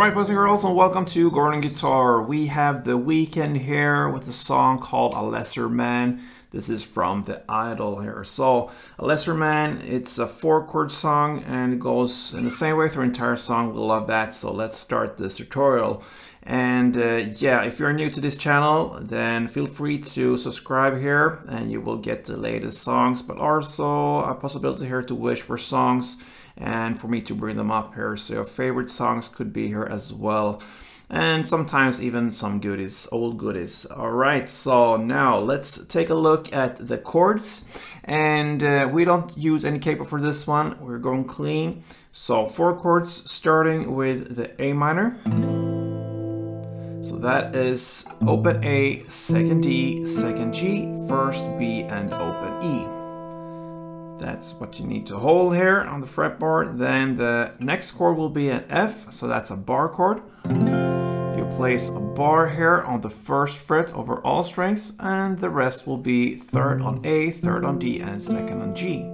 Alright, boys and girls, and welcome to Gordon Guitar. We have the Weeknd here with a song called A Lesser Man. This is from the Idol here. So, A Lesser Man, it's a 4-chord song and it goes in the same way through the entire song. We love that, so let's start this tutorial. And yeah, if you're new to this channel, then feel free to subscribe here and you will get the latest songs, but also a possibility here to wish for songs and for me to bring them up here. So your favorite songs could be here as well. And sometimes even some goodies, old goodies. All right, so now let's take a look at the chords. And we don't use any capo for this one. We're going clean. So 4 chords starting with the A minor. So that is open A, second D, second G, first B, and open E. That's what you need to hold here on the fretboard. Then the next chord will be an F, so that's a bar chord. You place a bar here on the first fret over all strings, and the rest will be 3rd on A, 3rd on D, and 2nd on G.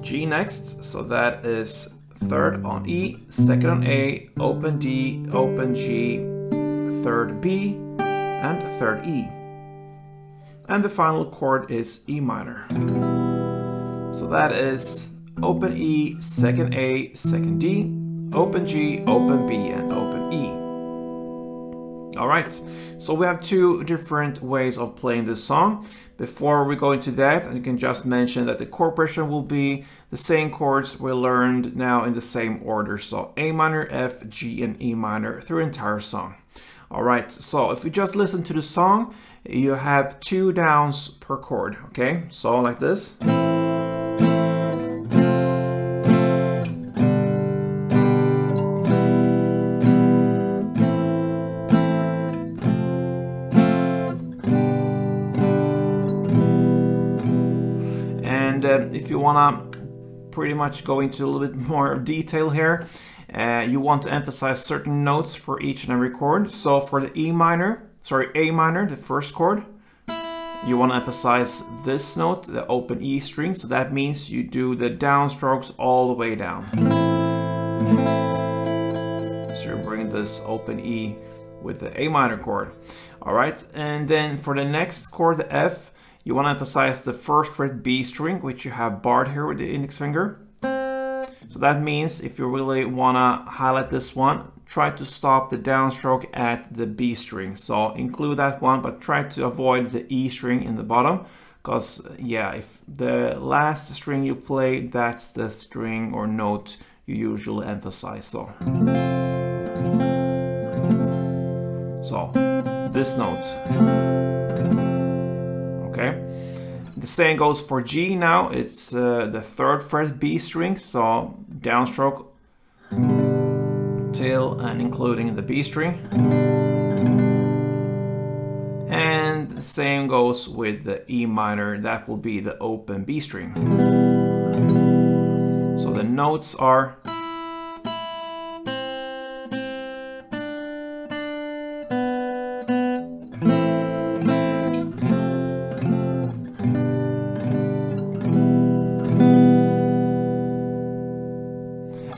G next, so that is 3rd on E, 2nd on A, open D, open G, 3rd B, and 3rd E. And the final chord is E minor. So that is open E, 2nd A, 2nd D, open G, open B, and open E. Alright, so we have 2 different ways of playing this song. Before we go into that, I can just mention that the chord progression will be the same chords we learned now in the same order. So A minor, F, G, and E minor through the entire song. Alright, so if we just listen to the song, you have 2 downs per chord, okay? So like this. And if you wanna pretty much go into a little bit more detail here, you want to emphasize certain notes for each and every chord. So for the A minor, the first chord, you want to emphasize this note, the open E string. So that means you do the downstrokes all the way down. So you're bringing this open E with the A minor chord. All right, and then for the next chord, the F, you want to emphasize the first fret B string, which you have barred here with the index finger. So that means if you really want to highlight this one, try to stop the downstroke at the B string. So include that one, but try to avoid the E string in the bottom. Because yeah, if the last string you play, that's the string or note you usually emphasize. So this note. Okay. The same goes for G now. It's the 3rd fret B string, so downstroke till and including the B string. And the same goes with the E minor, that will be the open B string. So the notes are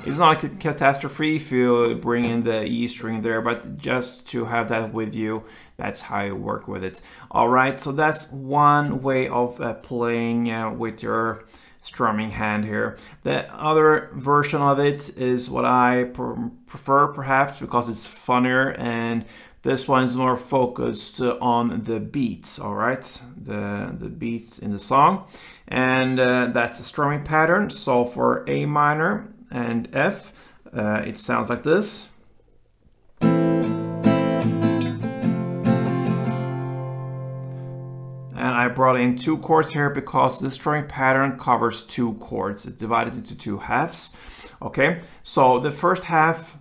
it's not a catastrophe if you bring in the E string there, but just to have that with you, that's how you work with it. All right, so that's one way of playing with your strumming hand here. The other version of it is what I prefer, perhaps because it's funnier, and this one is more focused on the beats. All right, the beats in the song, and that's a strumming pattern. So for A minor and F, it sounds like this. And I brought in 2 chords here because this strumming pattern covers 2 chords. It's divided into 2 halves. Okay, so the first half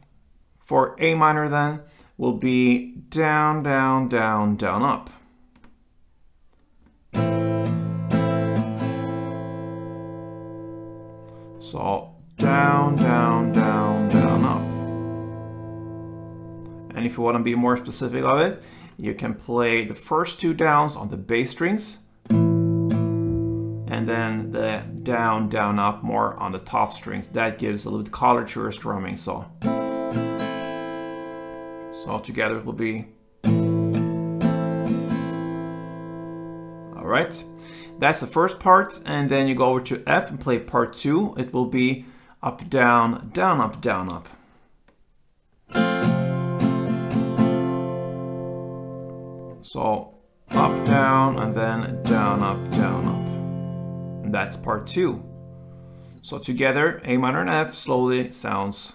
for A minor then will be down, down, down, down, up. So down, down, down, down, up. And if you want to be more specific of it, you can play the first 2 downs on the bass strings and and then the down, down, up more on the top strings. That gives a little bit color to your strumming. So together it will be. All right, that's the first part, and then you go over to F and play part 2. It will be up, down, down, up, down, up. So up, down, and then down, up, down, up. And that's part 2. So together, A minor and F slowly sounds.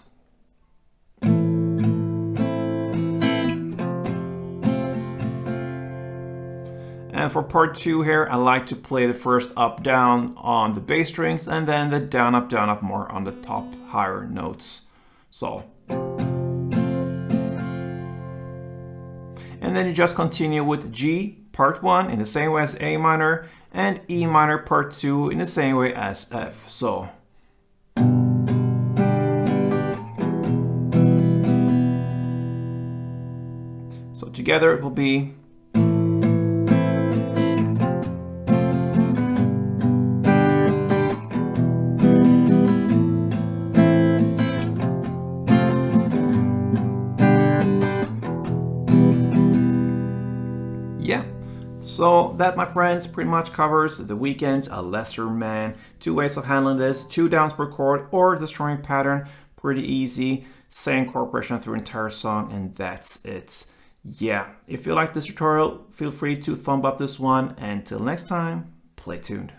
And for part 2 here, I like to play the first up, down on the bass strings, and then the down, up more on the top higher notes. So. And then you just continue with G part 1 in the same way as A minor, and E minor part 2 in the same way as F. So together it will be. Yeah, so that, my friends, pretty much covers the Weeknd's A Lesser Man. 2 ways of handling this: 2 downs per chord or the strumming pattern. Pretty easy. Same chord progression through the entire song, and that's it. Yeah, if you like this tutorial, feel free to thumb up this one. And till next time, play tuned.